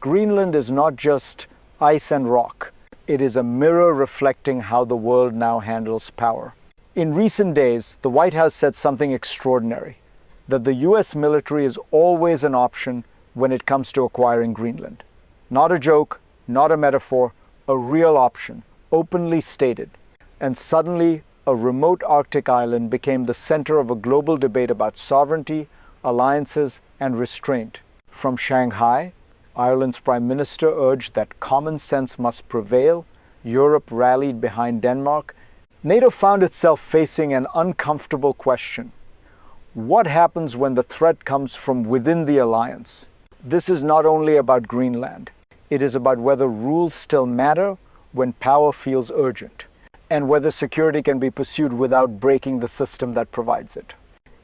Greenland is not just ice and rock. It is a mirror reflecting how the world now handles power. In recent days, the White House said something extraordinary, that the US military is always an option when it comes to acquiring Greenland. Not a joke, not a metaphor, a real option, openly stated. And suddenly, a remote Arctic island became the center of a global debate about sovereignty, alliances, and restraint. From Shanghai, Ireland's Prime Minister urged that common sense must prevail. Europe rallied behind Denmark. NATO found itself facing an uncomfortable question. What happens when the threat comes from within the alliance? This is not only about Greenland. It is about whether rules still matter when power feels urgent, and whether security can be pursued without breaking the system that provides it.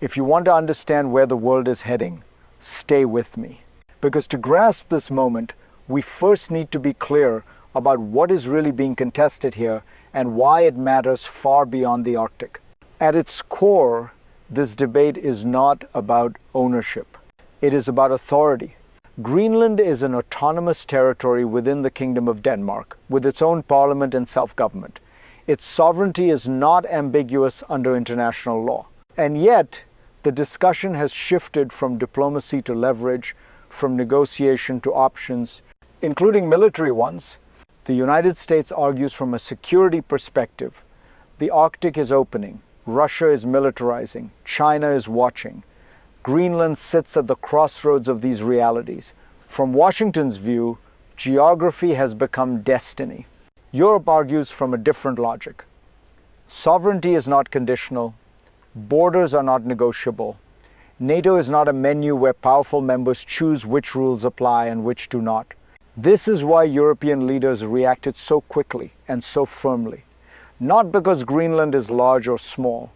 If you want to understand where the world is heading, stay with me. Because to grasp this moment, we first need to be clear about what is really being contested here and why it matters far beyond the Arctic. At its core, this debate is not about ownership. It is about authority. Greenland is an autonomous territory within the Kingdom of Denmark, with its own parliament and self-government. Its sovereignty is not ambiguous under international law. And yet, the discussion has shifted from diplomacy to leverage, from negotiation to options, including military ones. The United States argues from a security perspective. The Arctic is opening. Russia is militarizing. China is watching. Greenland sits at the crossroads of these realities. From Washington's view, geography has become destiny. Europe argues from a different logic. Sovereignty is not conditional. Borders are not negotiable. NATO is not a menu where powerful members choose which rules apply and which do not. This is why European leaders reacted so quickly and so firmly. Not because Greenland is large or small,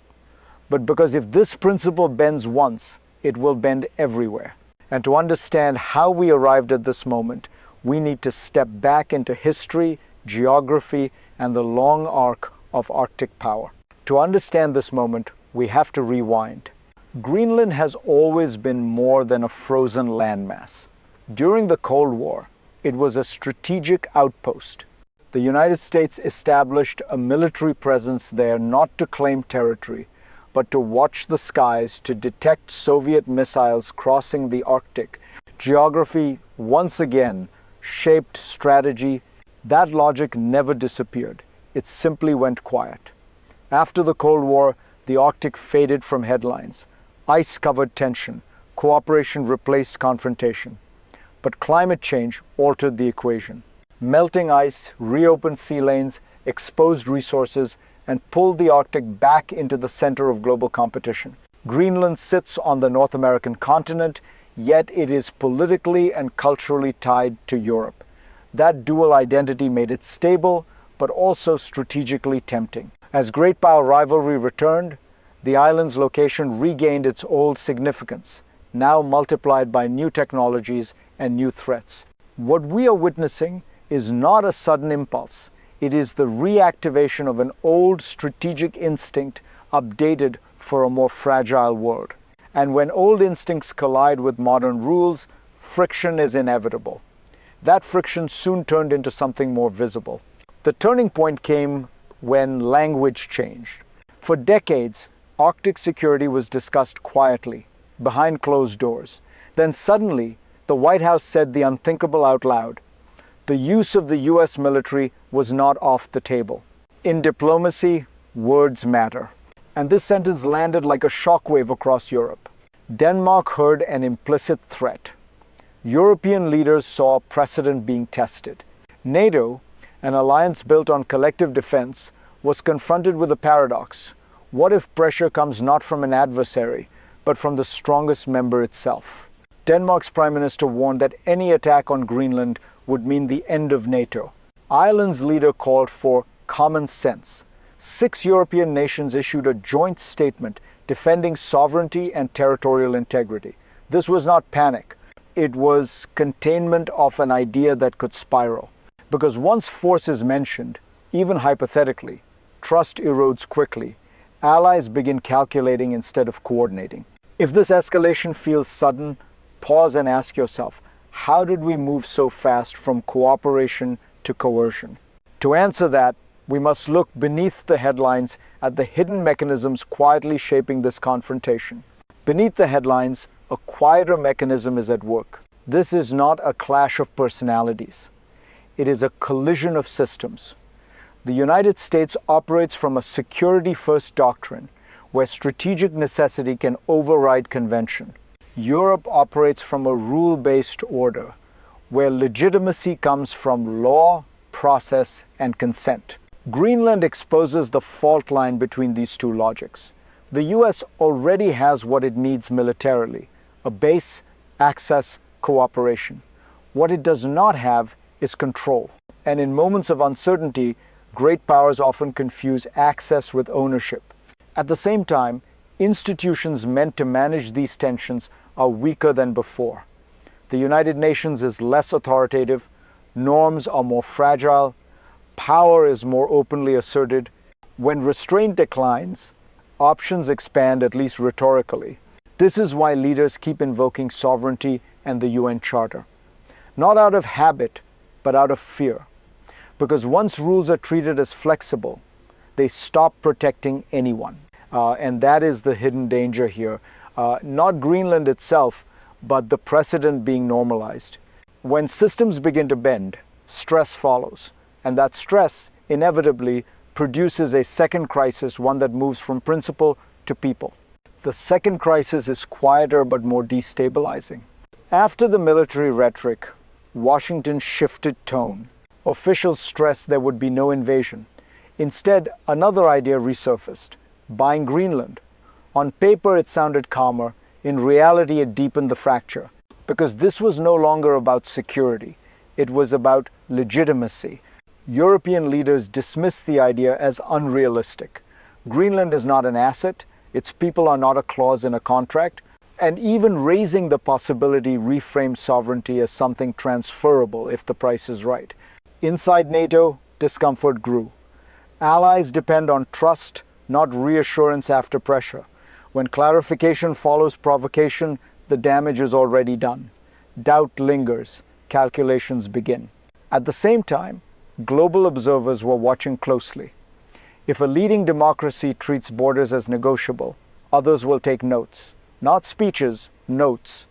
but because if this principle bends once, it will bend everywhere. And to understand how we arrived at this moment, we need to step back into history, geography, and the long arc of Arctic power. To understand this moment, we have to rewind. Greenland has always been more than a frozen landmass. During the Cold War, it was a strategic outpost. The United States established a military presence there not to claim territory, but to watch the skies to detect Soviet missiles crossing the Arctic. Geography, once again, shaped strategy. That logic never disappeared. It simply went quiet. After the Cold War, the Arctic faded from headlines. Ice covered tension. Cooperation replaced confrontation. But climate change altered the equation. Melting ice reopened sea lanes, exposed resources, and pulled the Arctic back into the center of global competition. Greenland sits on the North American continent, yet it is politically and culturally tied to Europe. That dual identity made it stable, but also strategically tempting. As great power rivalry returned, the island's location regained its old significance, now multiplied by new technologies and new threats. What we are witnessing is not a sudden impulse. It is the reactivation of an old strategic instinct updated for a more fragile world. And when old instincts collide with modern rules, friction is inevitable. That friction soon turned into something more visible. The turning point came when language changed. For decades, Arctic security was discussed quietly, behind closed doors. Then suddenly, the White House said the unthinkable out loud. The use of the US military was not off the table. In diplomacy, words matter. And this sentence landed like a shockwave across Europe. Denmark heard an implicit threat. European leaders saw precedent being tested. NATO, an alliance built on collective defense, was confronted with a paradox. What if pressure comes not from an adversary, but from the strongest member itself? Denmark's Prime Minister warned that any attack on Greenland would mean the end of NATO. Ireland's leader called for common sense. 6 European nations issued a joint statement defending sovereignty and territorial integrity. This was not panic. It was containment of an idea that could spiral. Because once force is mentioned, even hypothetically, trust erodes quickly. Allies begin calculating instead of coordinating. If this escalation feels sudden, pause and ask yourself, How did we move so fast from cooperation to coercion? To answer that, we must look beneath the headlines at the hidden mechanisms quietly shaping this confrontation. Beneath the headlines, a quieter mechanism is at work. This is not a clash of personalities. It is a collision of systems. The United States operates from a security-first doctrine where strategic necessity can override convention. Europe operates from a rule-based order where legitimacy comes from law, process, and consent. Greenland exposes the fault line between these two logics. The US already has what it needs militarily: a base, access, cooperation. What it does not have is control. And in moments of uncertainty, great powers often confuse access with ownership. At the same time, institutions meant to manage these tensions are weaker than before. The United Nations is less authoritative, norms are more fragile, power is more openly asserted. When restraint declines, options expand, at least rhetorically. This is why leaders keep invoking sovereignty and the UN Charter. Not out of habit, but out of fear. Because once rules are treated as flexible, they stop protecting anyone. And that is the hidden danger here. Not Greenland itself, but the precedent being normalized. When systems begin to bend, stress follows. And that stress inevitably produces a second crisis, one that moves from principle to people. The second crisis is quieter but more destabilizing. After the military rhetoric, Washington shifted tone. Officials stressed there would be no invasion. Instead, another idea resurfaced: buying Greenland. On paper, it sounded calmer. In reality, it deepened the fracture. Because this was no longer about security. It was about legitimacy. European leaders dismissed the idea as unrealistic. Greenland is not an asset, its people are not a clause in a contract, and even raising the possibility reframed sovereignty as something transferable if the price is right. Inside NATO, discomfort grew. Allies depend on trust, not reassurance after pressure. When clarification follows provocation, the damage is already done. Doubt lingers, calculations begin. At the same time, global observers were watching closely. If a leading democracy treats borders as negotiable, others will take notes. Not speeches, notes.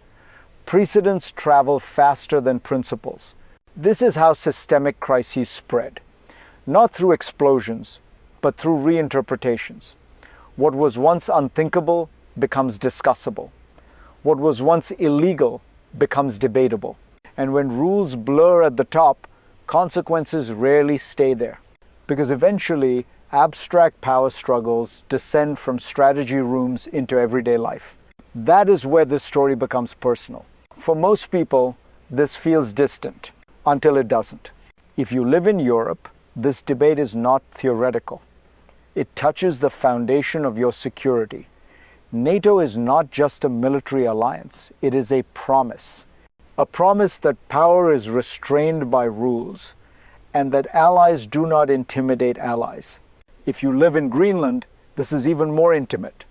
Precedents travel faster than principles. This is how systemic crises spread. Not through explosions, but through reinterpretations. What was once unthinkable becomes discussable. What was once illegal becomes debatable. And when rules blur at the top, consequences rarely stay there. Because eventually, abstract power struggles descend from strategy rooms into everyday life. That is where this story becomes personal. For most people, this feels distant, until it doesn't. If you live in Europe, this debate is not theoretical. It touches the foundation of your security. NATO is not just a military alliance, it is a promise. A promise that power is restrained by rules, and that allies do not intimidate allies. If you live in Greenland, this is even more intimate.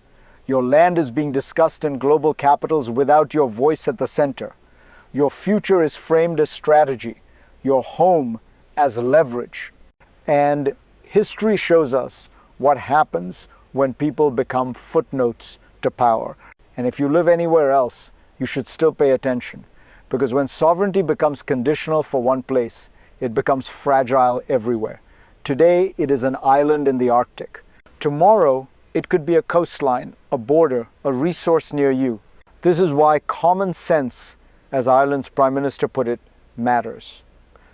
Your land is being discussed in global capitals without your voice at the center. Your future is framed as strategy, your home as leverage. And history shows us what happens when people become footnotes to power. And if you live anywhere else, you should still pay attention. Because when sovereignty becomes conditional for one place, it becomes fragile everywhere. Today, it is an island in the Arctic. Tomorrow, it could be a coastline, a border, a resource near you. This is why common sense, as Ireland's Prime Minister put it, matters.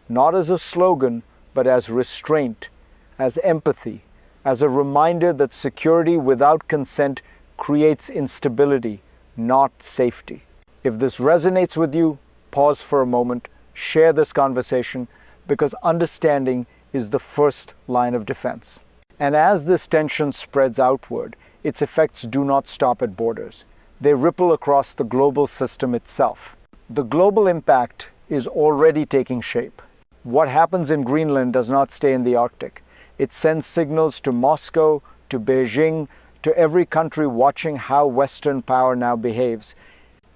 Not as a slogan, but as restraint, as empathy, as a reminder that security without consent creates instability, not safety. If this resonates with you, pause for a moment, share this conversation, because understanding is the first line of defense. And as this tension spreads outward, its effects do not stop at borders. They ripple across the global system itself. The global impact is already taking shape. What happens in Greenland does not stay in the Arctic. It sends signals to Moscow, to Beijing, to every country watching how Western power now behaves.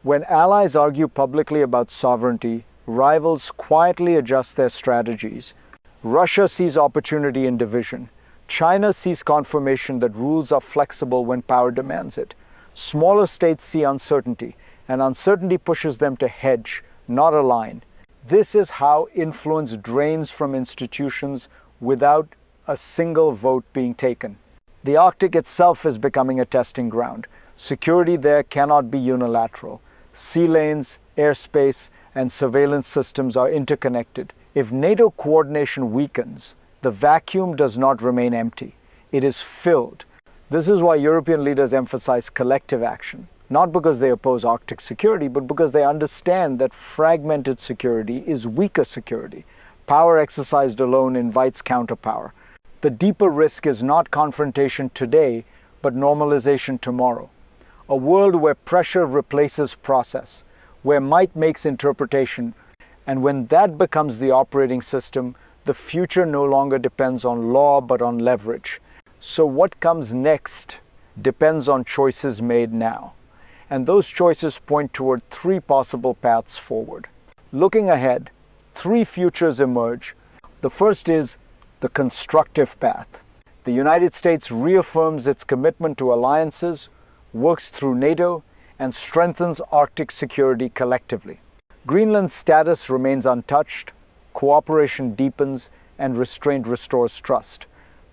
When allies argue publicly about sovereignty, Rivals quietly adjust their strategies. Russia sees opportunity in division. China sees confirmation that rules are flexible when power demands it. Smaller states see uncertainty, and uncertainty pushes them to hedge, not align. This is how influence drains from institutions without a single vote being taken. The Arctic itself is becoming a testing ground. Security there cannot be unilateral. Sea lanes, airspace, and surveillance systems are interconnected. If NATO coordination weakens, the vacuum does not remain empty. It is filled. This is why European leaders emphasize collective action, not because they oppose Arctic security, but because they understand that fragmented security is weaker security. Power exercised alone invites counterpower. The deeper risk is not confrontation today, but normalization tomorrow. A world where pressure replaces process, where might makes interpretation, and when that becomes the operating system, the future no longer depends on law but on leverage. So what comes next depends on choices made now. And those choices point toward three possible paths forward. Looking ahead, three futures emerge. The first is the constructive path. The United States reaffirms its commitment to alliances, works through NATO, and strengthens Arctic security collectively. Greenland's status remains untouched, cooperation deepens, and restraint restores trust.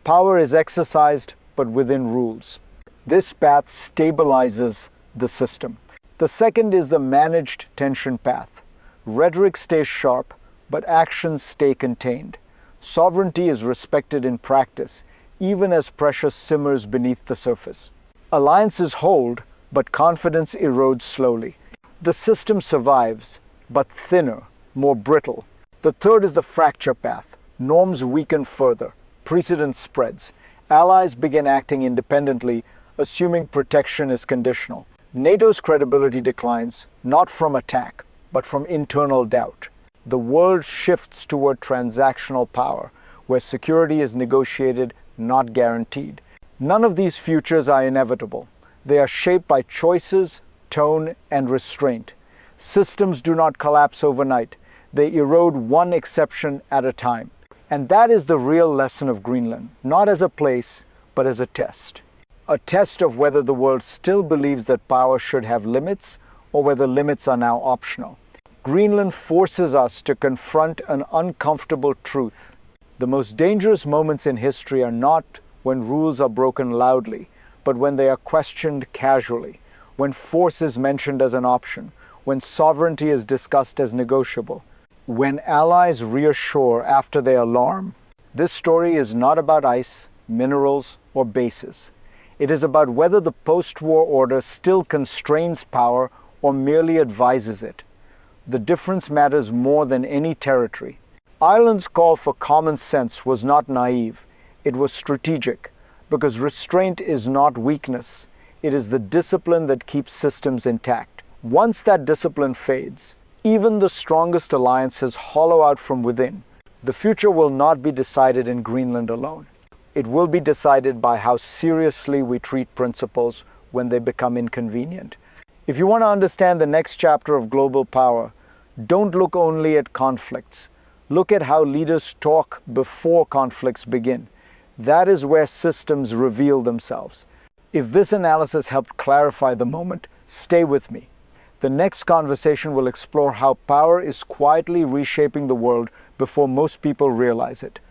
Power is exercised, but within rules. This path stabilizes the system. The second is the managed tension path. Rhetoric stays sharp, but actions stay contained. Sovereignty is respected in practice, even as pressure simmers beneath the surface. Alliances hold, but confidence erodes slowly. The system survives, but thinner, more brittle. The third is the fracture path. Norms weaken further. Precedent spreads. Allies begin acting independently, assuming protection is conditional. NATO's credibility declines, not from attack, but from internal doubt. The world shifts toward transactional power, where security is negotiated, not guaranteed. None of these futures are inevitable. They are shaped by choices, tone, and restraint. Systems do not collapse overnight. They erode one exception at a time. And that is the real lesson of Greenland, not as a place, but as a test. A test of whether the world still believes that power should have limits, or whether limits are now optional. Greenland forces us to confront an uncomfortable truth. The most dangerous moments in history are not when rules are broken loudly, but when they are questioned casually, when force is mentioned as an option, when sovereignty is discussed as negotiable, when allies reassure after they alarm. This story is not about ice, minerals, or bases. It is about whether the post-war order still constrains power or merely advises it. The difference matters more than any territory. Ireland's call for common sense was not naive. It was strategic, because restraint is not weakness. It is the discipline that keeps systems intact. Once that discipline fades, even the strongest alliances hollow out from within. The future will not be decided in Greenland alone. It will be decided by how seriously we treat principles when they become inconvenient. If you want to understand the next chapter of global power, don't look only at conflicts. Look at how leaders talk before conflicts begin. That is where systems reveal themselves. If this analysis helped clarify the moment, stay with me. The next conversation will explore how power is quietly reshaping the world before most people realize it.